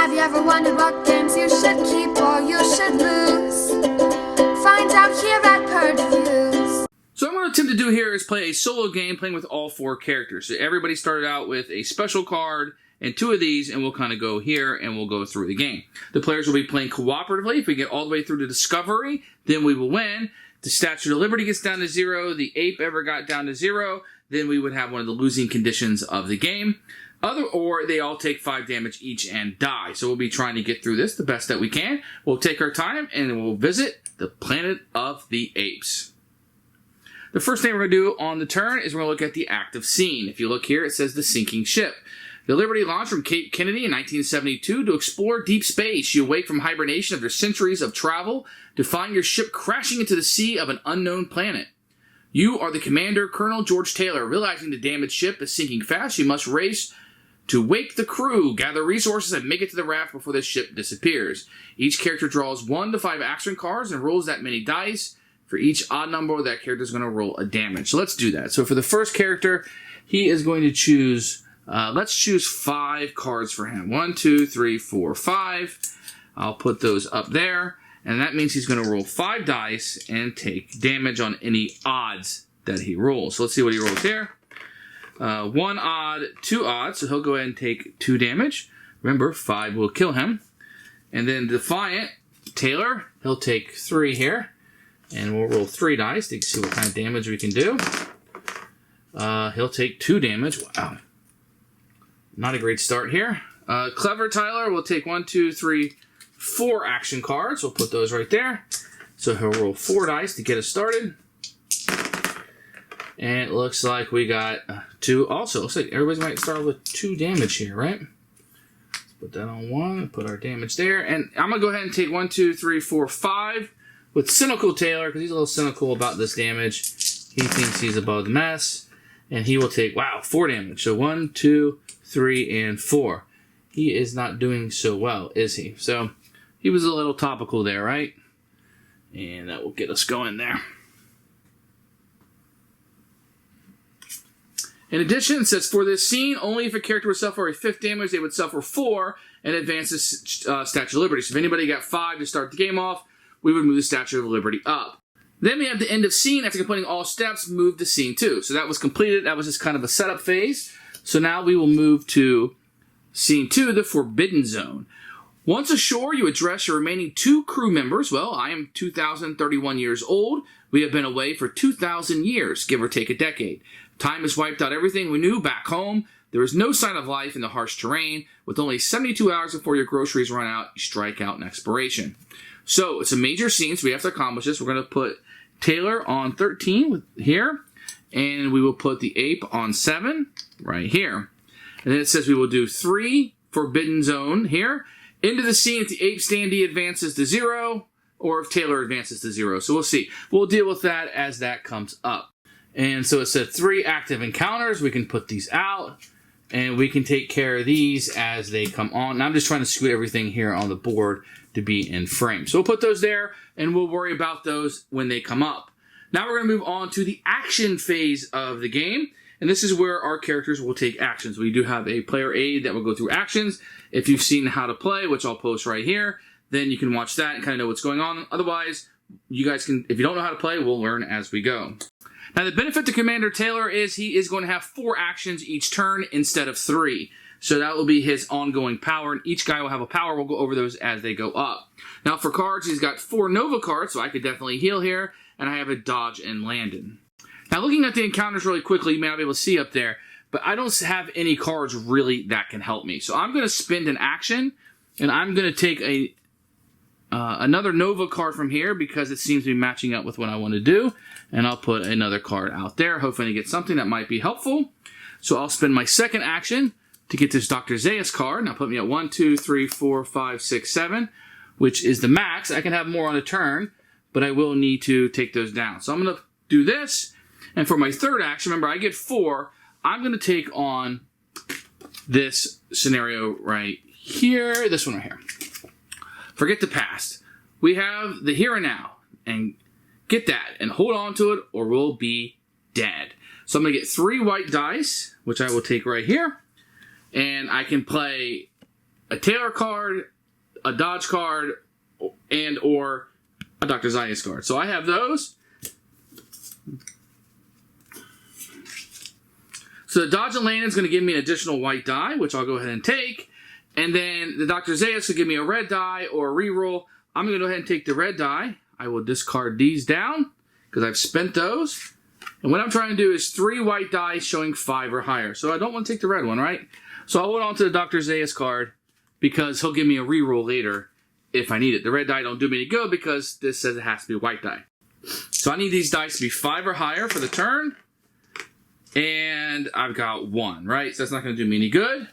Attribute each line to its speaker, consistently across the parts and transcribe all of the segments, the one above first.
Speaker 1: Have you ever wondered what games you should keep or you should lose? Find out here at Purge Reviews.
Speaker 2: So what I'm going to attempt to do here is play a solo game playing with all 4 characters. So everybody started out with a special card and 2 of these, and we'll kind of go here and we'll go through the game. The players will be playing cooperatively. If we get all the way through to Discovery, then we will win. The Statue of Liberty gets down to 0. The Ape ever got down to 0. Then we would have one of the losing conditions of the game. Or they all take 5 damage each and die. So we'll be trying to get through this the best that we can. We'll take our time and then we'll visit the planet of the Apes. The first thing we're going to do on the turn is we're going to look at the active scene. If you look here, it says the sinking ship. The Liberty launched from Cape Kennedy in 1972 to explore deep space. You awake from hibernation after centuries of travel to find your ship crashing into the sea of an unknown planet. You are the commander, Colonel George Taylor. Realizing the damaged ship is sinking fast, you must race to wake the crew, gather resources, and make it to the raft before the ship disappears. Each character draws 1 to 5 action cards and rolls that many dice. For each odd number, that character is going to roll a damage. So let's do that. So for the first character, he is going to choose, let's choose 5 cards for him. 1, 2, 3, 4, 5. I'll put those up there. And that means he's going to roll 5 dice and take damage on any odds that he rolls. So let's see what he rolls here. 1 odd, 2 odds. So he'll go ahead and take 2 damage. Remember, 5 will kill him. And then Defiant Tailor, he'll take 3 here. And we'll roll 3 dice to see what kind of damage we can do. He'll take 2 damage. Wow. Not a great start here. Clever Tyler will take 1, 2, 3, 4 action cards. We'll put those right there. So he'll roll 4 dice to get us started. And it looks like we got 2 also. Looks like everybody might start with 2 damage here, right? Let's put that on 1. Put our damage there. And I'm going to go ahead and take 1, 2, 3, 4, 5. With Cynical Tailor, because he's a little cynical about this damage. He thinks he's above the mess. And he will take, wow, 4 damage. So 1, 2, 3, and 4. He is not doing so well, is he? So he was a little topical there, right? And that will get us going there. In addition, it says, for this scene, only if a character would suffer a 5th damage, they would suffer 4 and advance the Statue of Liberty. So if anybody got 5 to start the game off, we would move the Statue of Liberty up. Then we have the end of scene. After completing all steps, move to scene 2. So that was completed. That was just kind of a setup phase. So now we will move to scene 2, the Forbidden Zone. Once ashore, you address your remaining 2 crew members. Well, I am 2,031 years old. We have been away for 2,000 years, give or take a decade. Time has wiped out everything we knew back home. There is no sign of life in the harsh terrain. With only 72 hours before your groceries run out, you strike out an expiration. So it's a major scene, so we have to accomplish this. We're going to put Taylor on 13 here, and we will put the Ape on 7 right here. And then it says we will do 3 Forbidden Zone here. Into the scene if the Ape standee advances to 0, or if Taylor advances to 0. So we'll see. We'll deal with that as that comes up. And so it said 3 active encounters. We can put these out, and we can take care of these as they come on. And I'm just trying to scoot everything here on the board to be in frame. So we'll put those there, and we'll worry about those when they come up. Now we're going to move on to the action phase of the game, and this is where our characters will take actions. We do have a player aid that will go through actions. If you've seen how to play, which I'll post right here, then you can watch that and kind of know what's going on. Otherwise, you guys can, if you don't know how to play, we'll learn as we go. Now the benefit to Commander Taylor is he is going to have 4 actions each turn instead of 3. So that will be his ongoing power, and each guy will have a power. We'll go over those as they go up. Now for cards, he's got 4 Nova cards, so I could definitely heal here, and I have a Dodge and Landon. Now looking at the encounters really quickly, you may not be able to see up there, but I don't have any cards really that can help me. So I'm going to spend an action, and I'm going to take another Nova card from here because it seems to be matching up with what I want to do, and I'll put another card out there, hoping to get something that might be helpful. So I'll spend my second action to get this Dr. Zaius card. Now put me at 1, 2, 3, 4, 5, 6, 7, which is the max. I can have more on a turn, but I will need to take those down. So I'm going to do this, and for my third action, remember I get 4, I'm going to take on this scenario right here, this one right here. Forget the past. We have the here and now, and get that, and hold on to it, or we'll be dead. So I'm going to get 3 white dice, which I will take right here, and I can play a Tailor card, a Dodge card, and or a Dr. Zaius card. So I have those. So the Dodge and Landon is going to give me an additional white die, which I'll go ahead and take. And then the Dr. Zaius will give me a red die or a reroll. I'm going to go ahead and take the red die. I will discard these down because I've spent those. And what I'm trying to do is 3 white die showing 5 or higher. So I don't want to take the red one, right? So I'll hold on to the Dr. Zaius card because he'll give me a reroll later if I need it. The red die don't do me any good because this says it has to be white die. So I need these dice to be 5 or higher for the turn. And I've got 1, right? So that's not going to do me any good.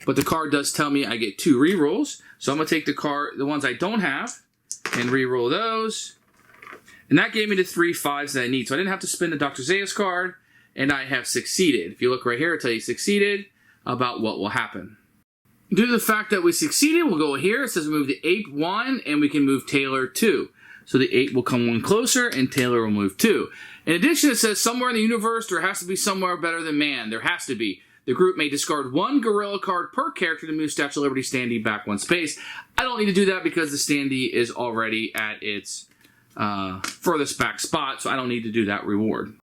Speaker 2: But the card does tell me I get 2 rerolls. So I'm going to take the ones I don't have, and reroll those. And that gave me the 3 5s that I need. So I didn't have to spend the Dr. Zaius card, and I have succeeded. If you look right here, it'll tell you succeeded about what will happen. Due to the fact that we succeeded, we'll go here. It says move the Ape 1, and we can move Tailor 2. So the Ape will come 1 closer, and Tailor will move 2. In addition, it says somewhere in the universe, there has to be somewhere better than man. There has to be. The group may discard 1 gorilla card per character to move Statue of Liberty standee back 1 space. I don't need to do that because the standee is already at its furthest back spot, so I don't need to do that reward.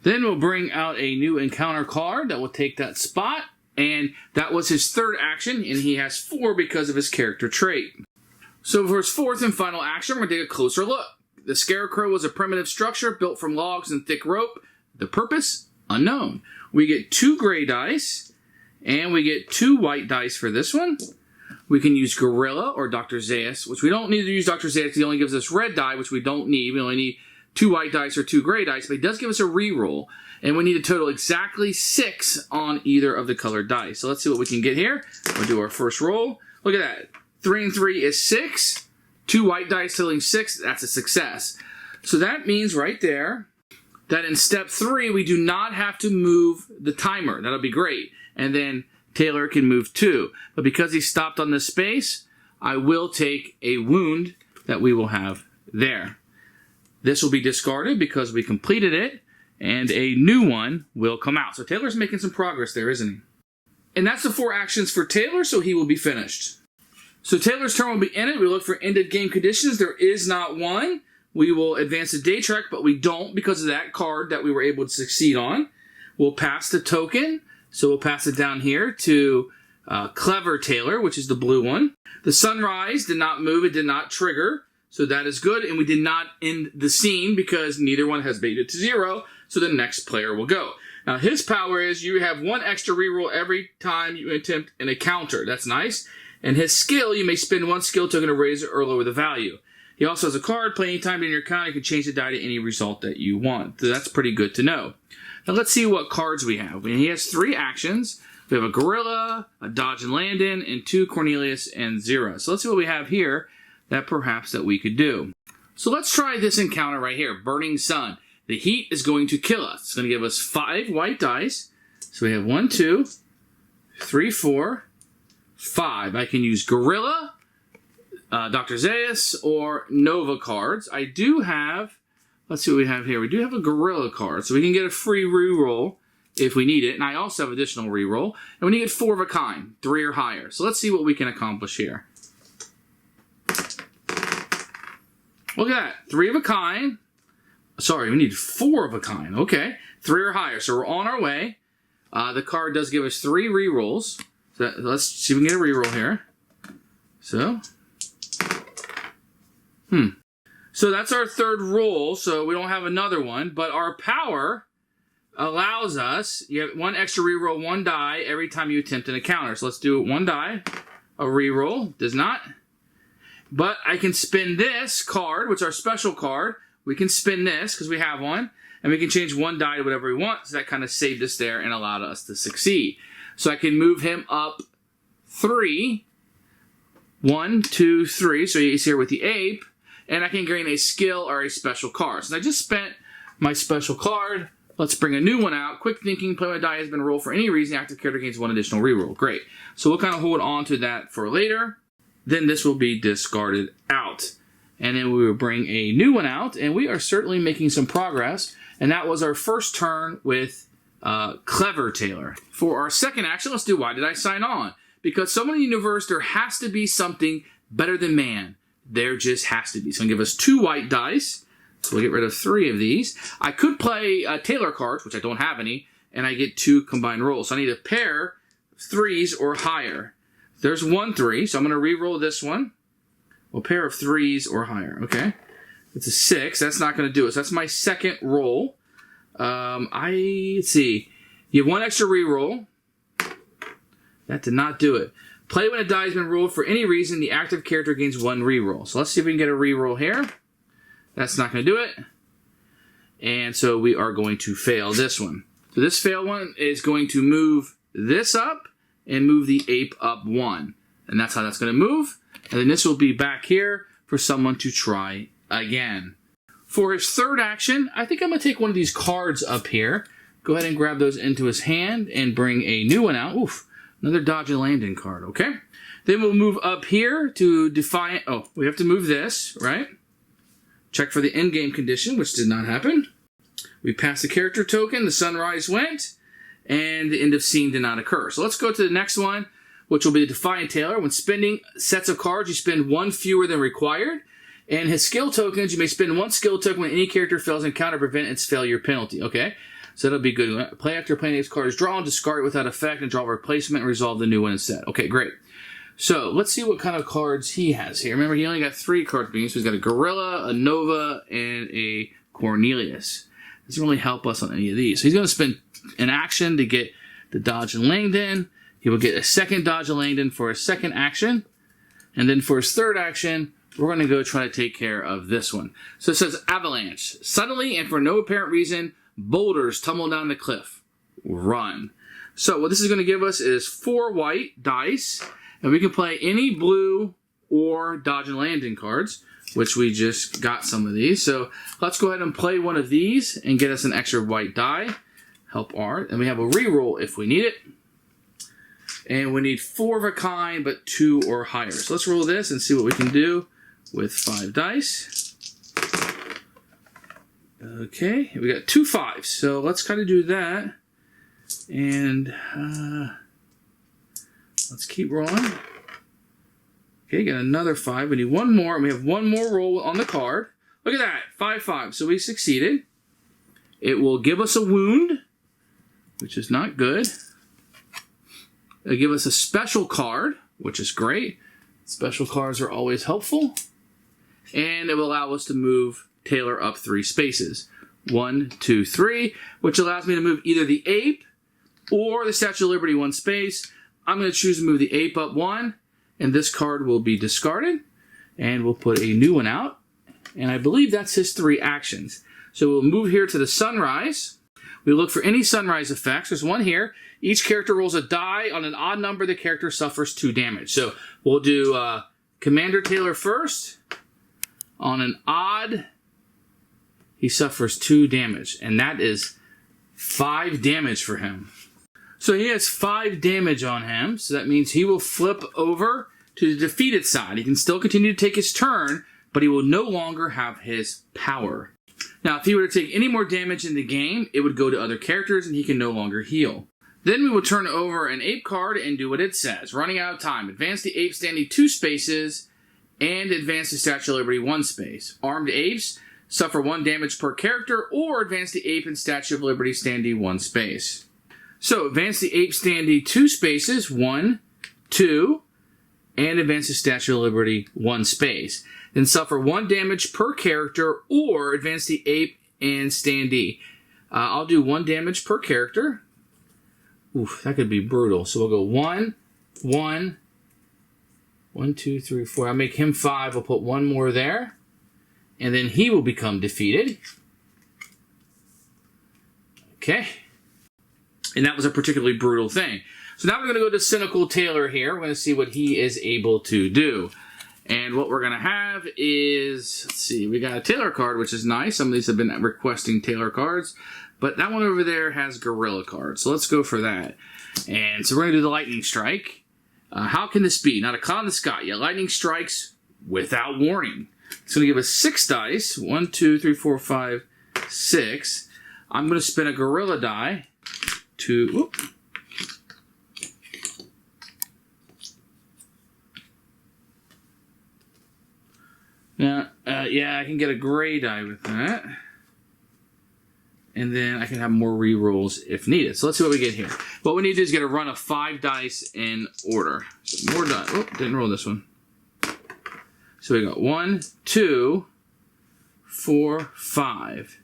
Speaker 2: Then we'll bring out a new encounter card that will take that spot, and that was his 3rd action, and he has 4 because of his character trait. So for his 4th and final action, we're going to take a closer look. The Scarecrow was a primitive structure built from logs and thick rope. The purpose? Unknown. We get 2 gray dice, and we get 2 white dice for this one. We can use Gorilla or Dr. Zaius, which we don't need to use Dr. Zaius because he only gives us red die, which we don't need. We only need 2 white dice or 2 gray dice, but he does give us a reroll, and we need a total exactly 6 on either of the colored dice. So let's see what we can get here. We'll do our first roll. Look at that. 3 and 3 is 6. 2 white dice totaling 6. That's a success. So that means right there that in step 3, we do not have to move the timer. That'll be great. And then Tailor can move 2. But because he stopped on this space, I will take a wound that we will have there. This will be discarded because we completed it, and a new one will come out. So Tailor's making some progress there, isn't he? And that's the 4 actions for Tailor, so he will be finished. So Tailor's turn will be ended. We look for ended game conditions. There is not one. We will advance the day trek, but we don't because of that card that we were able to succeed on. We'll pass the token. So we'll pass it down here to Clever Tailor, which is the blue one. The sunrise did not move. It did not trigger. So that is good. And we did not end the scene because neither one has made it to 0. So the next player will go. Now his power is you have 1 extra reroll every time you attempt an encounter. That's nice. And his skill, you may spend 1 skill token to raise or lower the value. He also has a card, play any time in your account, you can change the die to any result that you want. So that's pretty good to know. Now let's see what cards we have. He has 3 actions. We have a Gorilla, a Dodge and Landon, and 2 Cornelius and Zira. So let's see what we have here that perhaps that we could do. So let's try this encounter right here, Burning Sun. The heat is going to kill us. It's going to give us 5 white dice. So we have 1, 2, 3, 4, 5. I can use Gorilla, Dr. Zaius, or Nova cards. I do have, let's see what we have here. We do have a Gorilla card, so we can get a free reroll if we need it. And I also have additional reroll. And we need to get 4 of a kind, 3 or higher. So let's see what we can accomplish here. Look at that, 3 of a kind. Sorry, we need 4 of a kind. Okay, 3 or higher. So we're on our way. The card does give us 3 rerolls. So let's see if we can get a reroll here. So, So that's our 3rd roll, so we don't have another one, but our power allows us, you have 1 extra reroll, 1 die every time you attempt an encounter. So let's do 1 die, a reroll, does not. But I can spin this card, which is our special card. We can spin this, because we have one, and we can change 1 die to whatever we want, so that kind of saved us there and allowed us to succeed. So I can move him up 3, 1, 2, 3, so he's here with the ape, and I can gain a skill or a special card. So I just spent my special card. Let's bring a new one out. Quick thinking, play my die has been rolled for any reason. The active character gains 1 additional reroll. Great. So we'll kind of hold on to that for later. Then this will be discarded out. And then we will bring a new one out, and we are certainly making some progress. And that was our first turn with Clever Tailor. For our second action, let's do Why Did I Sign On? because somewhere in the universe there has to be something better than man. There just has to be. So I'm going to give us 2 white dice. So we'll get rid of 3 of these. I could play Tailor cards, which I don't have any, and I get 2 combined rolls. So I need a pair of 3s or higher. There's 1 3, so I'm going to re-roll this one. A pair of 3s or higher. Okay. It's a 6. That's not going to do it. So that's my second roll. Let's see. You have 1 extra re-roll. That did not do it. Play when a die has been rolled for any reason. The active character gains 1 re-roll. So let's see if we can get a re-roll here. That's not going to do it. And so we are going to fail this one. So this fail one is going to move this up and move the ape up 1. And that's how that's going to move. And then this will be back here for someone to try again. For his third action, I think I'm going to take one of these cards up here. Go ahead and grab those into his hand and bring a new one out. Oof. Another dodge and landing card, okay? Then we'll move up here to Defiant... Oh, we have to move this, right? Check for the in-game condition, which did not happen. We passed the character token, the sunrise went, and the end of scene did not occur. So let's go to the next one, which will be the Defiant Tailor. When spending sets of cards, you spend 1 fewer than required. And his skill tokens, you may spend 1 skill token when any character fails an encounter to prevent its failure penalty, okay? So that'll be good. Play after playing this card is drawn, discard it without effect, and draw a replacement and resolve the new one instead. Okay, great. So let's see what kind of cards he has here. Remember, he only got 3 cards being used. So he's got a Gorilla, a Nova, and a Cornelius. Doesn't really help us on any of these. So he's going to spend an action to get the Dodge and Langdon. He will get a second Dodge and Langdon for a second action. And then for his third action, we're going to go try to take care of this one. So it says Avalanche. Suddenly and for no apparent reason, boulders tumble down the cliff. Run. So what this is going to give us is 4 white dice. And we can play any blue or dodge and landing cards, which we just got some of these. So let's go ahead and play one of these and get us an extra white die. Help art. And we have a reroll if we need it. And we need 4 of a kind, but 2 or higher. So let's roll this and see what we can do with 5 dice. Okay, we got 2 5s. So let's kind of do that. And let's keep rolling. Okay, got another 5. We need 1 more, and we have 1 more roll on the card. Look at that, 5 5. So we succeeded. It will give us a wound, which is not good. It'll give us a special card, which is great. Special cards are always helpful. And it will allow us to move Tailor up 3 spaces. 1, 2, 3, which allows me to move either the ape or the Statue of Liberty 1 space. I'm going to choose to move the ape up 1, and this card will be discarded. And we'll put a new one out. And I believe that's his 3 actions. So we'll move here to the sunrise. We look for any sunrise effects. There's one here. Each character rolls a die. On an odd number, the character suffers 2 damage. So we'll do Commander Tailor first. On an odd, he suffers 2 damage. And that is 5 damage for him. So he has 5 damage on him. So that means he will flip over to the defeated side. He can still continue to take his turn, but he will no longer have his power. Now, if he were to take any more damage in the game, it would go to other characters and he can no longer heal. Then we will turn over an ape card and do what it says. Running out of time. Advance the ape standing 2 spaces and advance the Statue of Liberty 1 space. Armed apes suffer 1 damage per character, or advance the ape and Statue of Liberty standing 1 space. So advance the ape standing 2 spaces, 1, 2, and advance the Statue of Liberty 1 space. Then suffer 1 damage per character, or advance the ape and standee. I'll do 1 damage per character. Oof, that could be brutal. So we'll go 1, 1, 1, 2, 3, 4. I'll make him 5. We'll put 1 more there. And then he will become defeated. Okay. And that was a particularly brutal thing. So now we're going to go to Cynical Tailor here. We're going to see what he is able to do. And what we're going to have is, let's see, we got a Tailor card, which is nice. Some of these have been requesting Tailor cards. But that one over there has Gorilla cards. So let's go for that. And so we're going to do the Lightning Strike. How can this be? Not a cloud in the sky. Yeah, lightning strikes without warning. It's going to give us 6 dice. 1, 2, 3, 4, 5, 6. I'm going to spin a Gorilla die to... Whoop. Now, yeah, I can get a gray die with that. And then I can have more rerolls if needed. So let's see what we get here. What we need to do is get a run of 5 dice in order. So more dice. Oh, didn't roll this one. So we got 1, 2, 4, 5.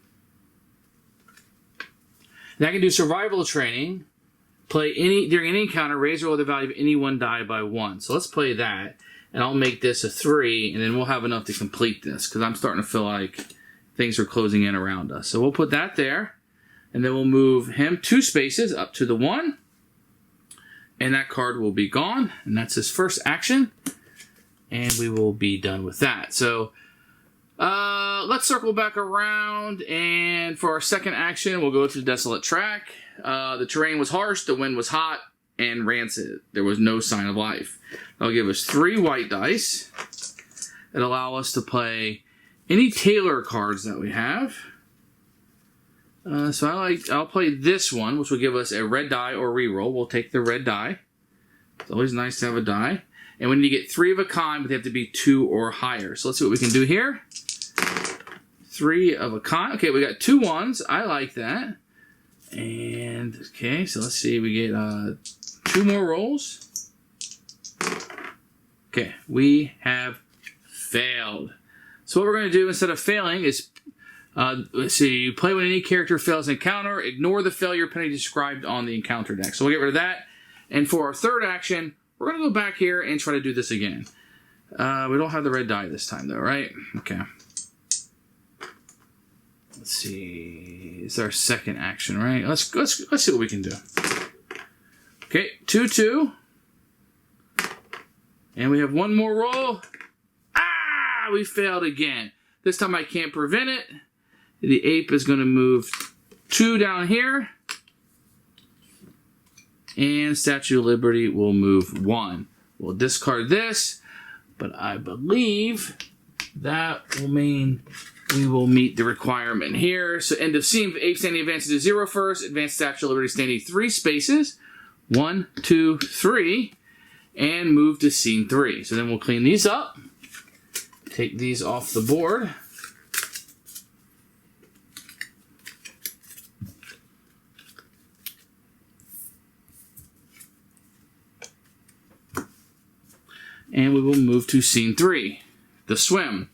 Speaker 2: Now I can do survival training. Play during any encounter, raise or roll the value of any one die by 1. So let's play that. And I'll make this a 3, and then we'll have enough to complete this, because I'm starting to feel like things are closing in around us. So we'll put that there, and then we'll move him 2 spaces up to the 1, and that card will be gone, and that's his first action, and we will be done with that. So let's circle back around, and for our second action, we'll go to the Desolate Track. The terrain was harsh, the wind was hot, and rancid. There was no sign of life. That'll give us 3 white dice that allow us to play any Tailor cards that we have. So I'll play this one, which will give us a red die or reroll. We'll take the red die. It's always nice to have a die. And we need to get 3 of a kind, but they have to be 2 or higher. So let's see what we can do here. 3 of a kind. Okay, we got 2 1s. I like that. And, okay, so let's see. We get 2 more rolls. Okay, we have failed. So what we're going to do instead of failing is, let's see, you play when any character fails an encounter, ignore the failure penalty described on the encounter deck. So we'll get rid of that. And for our third action, we're going to go back here and try to do this again. We don't have the red die this time though, right? Okay. Let's see. It's our second action, right? Let's see what we can do. Okay, 2, 2. And we have 1 more roll. Ah, we failed again. This time I can't prevent it. The ape is going to move 2 down here. And Statue of Liberty will move 1. We'll discard this, but I believe that will mean we will meet the requirement here. So end of scene, ape standing advances to 0 first, advanced Statue of Liberty standing 3 spaces. 1, 2, 3. And move to scene 3. So then we'll clean these up. Take these off the board. And we will move to scene 3, the swim.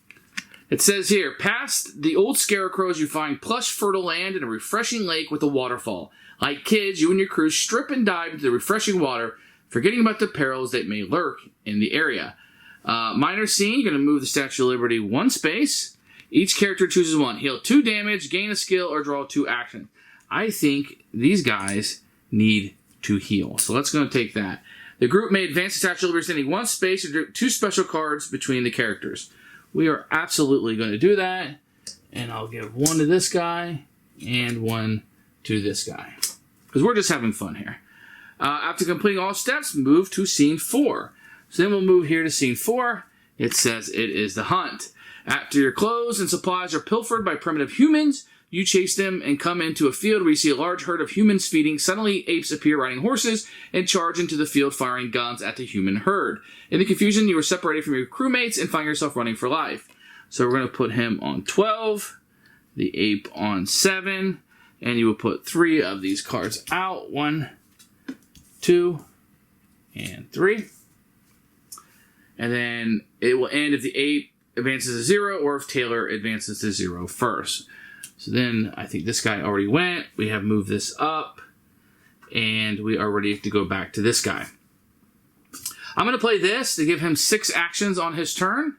Speaker 2: It says here, past the old scarecrows, you find plush, fertile land and a refreshing lake with a waterfall. Like kids, you and your crew strip and dive into the refreshing water, forgetting about the perils that may lurk in the area. Minor scene, you're going to move the Statue of Liberty 1 space. Each character chooses 1. Heal 2 damage, gain a skill, or draw 2 actions. I think these guys need to heal. So let's go and take that. The group may advance the Statue of Liberty standing 1 space or 2 special cards between the characters. We are absolutely going to do that. And I'll give 1 to this guy and 1 to this guy. Because we're just having fun here. After completing all steps, move to scene 4. So then we'll move here to scene 4. It says it is the hunt. After your clothes and supplies are pilfered by primitive humans, you chase them and come into a field where you see a large herd of humans feeding. Suddenly, apes appear riding horses and charge into the field firing guns at the human herd. In the confusion, you are separated from your crewmates and find yourself running for life. So we're going to put him on 12, the ape on 7, and you will put 3 of these cards out. 1, 2, and 3. And then it will end if the ape advances to 0 or if Tailor advances to 0 first. So then I think this guy already went. We have moved this up. And we are ready to go back to this guy. I'm going to play this to give him 6 actions on his turn.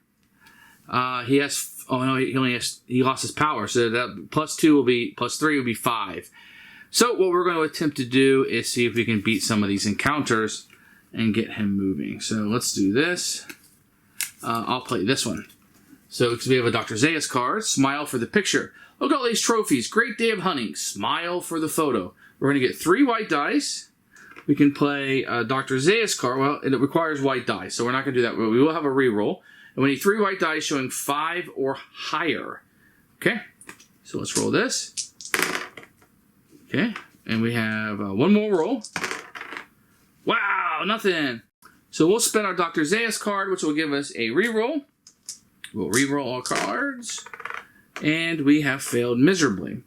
Speaker 2: He has... Oh, no, he lost his power. So that +2 will be... +3 will be 5. So what we're going to attempt to do is see if we can beat some of these encounters and get him moving. So let's do this. I'll play this one. So because we have a Dr. Zaius card, smile for the picture. Look at all these trophies. Great day of hunting. Smile for the photo. We're going to get 3 white dice. We can play Dr. Zaius card. Well, it requires white dice, so we're not going to do that. We will have a reroll. And we need 3 white dice showing 5 or higher. Okay, so let's roll this. Okay, and we have 1 more roll. Wow, nothing. So we'll spend our Dr. Zaius card, which will give us a reroll. We'll re-roll all cards. And we have failed miserably.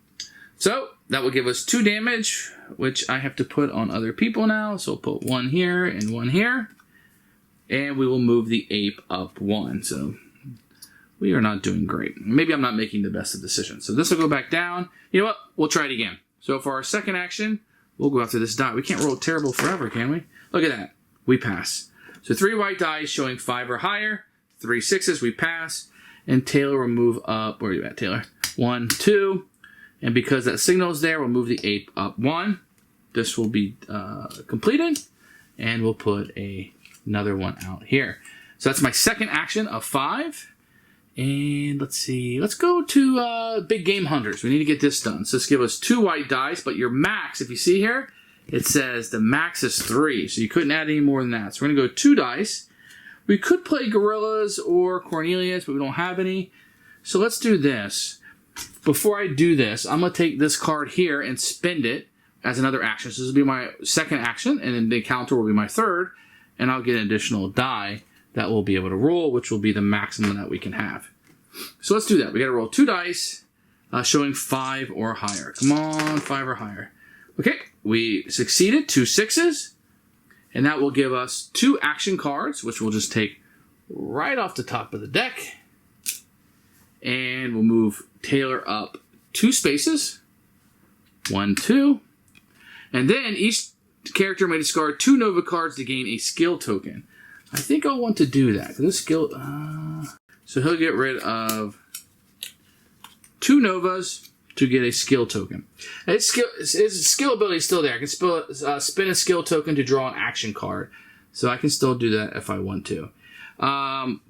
Speaker 2: So that will give us 2 damage, which I have to put on other people now. So we'll put 1 here and 1 here. And we will move the ape up 1. So we are not doing great. Maybe I'm not making the best of decisions. So this will go back down. You know what? We'll try it again. So for our second action, we'll go after this die. We can't roll terrible forever, can we? Look at that. We pass. So 3 white dice showing 5 or higher. 3 6s, we pass. And Tailor will move up. Where are you at, Tailor? 1, 2. And because that signal is there, we'll move the ape up 1. This will be completed. And we'll put another one out here. So that's my second action of 5. And let's see. Let's go to Big Game Hunters. We need to get this done. So this give us 2 white dice. But your max, if you see here, it says the max is 3. So you couldn't add any more than that. So we're going to go 2 dice. We could play Gorillas or Cornelius, but we don't have any. So let's do this. Before I do this, I'm going to take this card here and spend it as another action. So this will be my second action, and then the counter will be my third, and I'll get an additional die that we'll be able to roll, which will be the maximum that we can have. So let's do that. We got to roll 2 dice, showing 5 or higher. Come on, 5 or higher. Okay, we succeeded. 2 6s. And that will give us 2 action cards, which we'll just take right off the top of the deck. And we'll move Tailor up 2 spaces. 1, 2. And then each character may discard 2 Nova cards to gain a skill token. I think I'll want to do that. This skill, so he'll get rid of 2 Novas to get a skill token. His skill ability is still there. I can spin a skill token to draw an action card. So I can still do that if I want to.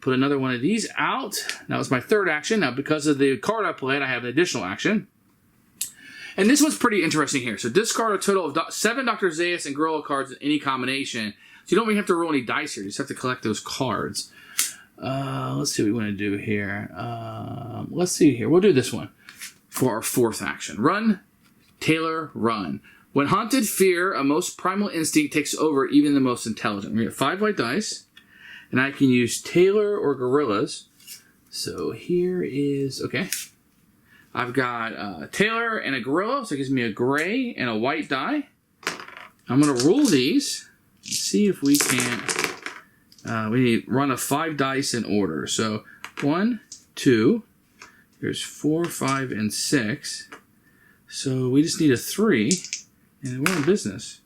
Speaker 2: Put another one of these out. That was my third action. Now, because of the card I played, I have an additional action. And this one's pretty interesting here. So discard a total of 7 Dr. Zaius and Gorilla cards in any combination. So you don't even have to roll any dice here. You just have to collect those cards. Let's see what we want to do here. Let's see here. We'll do this one for our fourth action. Run, Tailor, run. When haunted, fear, a most primal instinct takes over even the most intelligent. We get 5 white dice. And I can use Tailor or Gorillas. So here is, okay. I've got Tailor and a Gorilla, so it gives me a gray and a white die. I'm going to roll these and see if we can, we need run a 5 dice in order. So 1, 2, there's 4, 5, and 6. So we just need a 3, and we're in business.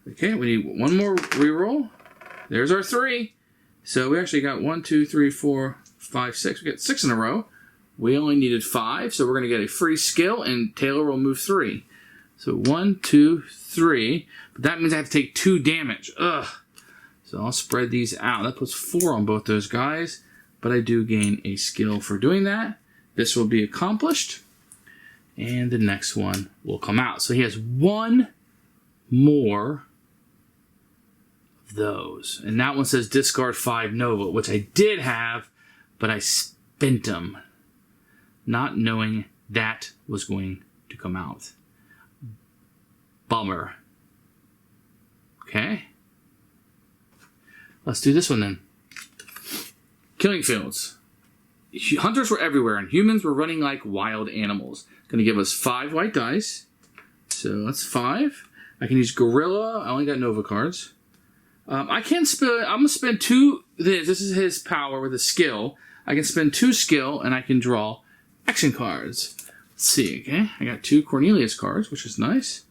Speaker 2: Okay, we need 1 more reroll. There's our 3. So we actually got 1, 2, 3, 4, 5, 6. We got 6 in a row. We only needed 5, so we're going to get a free skill, and Tailor will move 3. So 1, 2, 3. But that means I have to take 2 damage. Ugh. So I'll spread these out. That puts 4 on both those guys, but I do gain a skill for doing that. This will be accomplished, and the next one will come out. So he has 1 more of those. And that one says discard 5 Nova, which I did have, but I spent them, not knowing that was going to come out. Bummer. Okay. Let's do this one then. Killing fields. Hunters were everywhere, and humans were running like wild animals. Going to give us 5 white dice. So that's 5. I can use Gorilla. I only got Nova cards. I can spend. I'm going to spend 2. This is his power with a skill. I can spend 2 skill, and I can draw action cards. Let's see. Okay, I got 2 Cornelius cards, which is nice,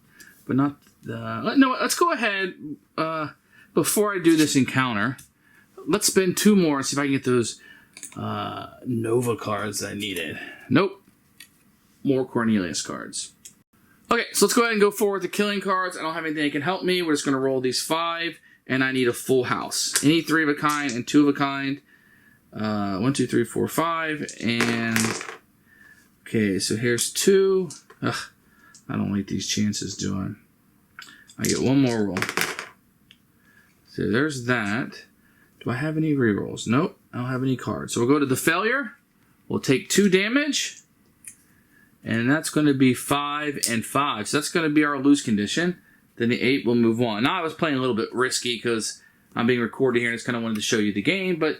Speaker 2: but not the. No, let's go ahead. Before I do this encounter, let's spend 2 more and see if I can get those Nova cards I needed. Nope. More Cornelius cards. Okay, so let's go ahead and go forward to killing cards. I don't have anything that can help me. We're just going to roll these 5, and I need a full house. Any 3 of a kind and 2 of a kind. 1, 2, 3, 4, 5, and okay, so here's 2. Ugh, I don't like these chances, do I? I get 1 more roll. So there's that. Do I have any rerolls? Nope, I don't have any cards. So we'll go to the failure. We'll take 2 damage. And that's going to be 5 and 5. So that's going to be our lose condition. Then the 8 will move on. Now I was playing a little bit risky because I'm being recorded here and I just kind of wanted to show you the game. But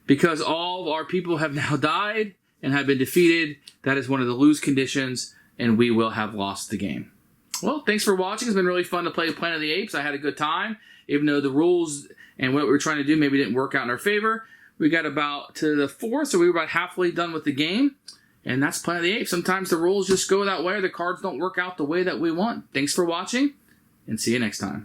Speaker 2: Because all of our people have now died and have been defeated, that is one of the lose conditions, and we will have lost the game. Well, thanks for watching. It's been really fun to play Planet of the Apes. I had a good time, even though the rules and what we were trying to do maybe didn't work out in our favor. We got about to the 4th, so we were about halfway done with the game. And that's Planet of the Apes. Sometimes the rules just go that way, or the cards don't work out the way that we want. Thanks for watching, and see you next time.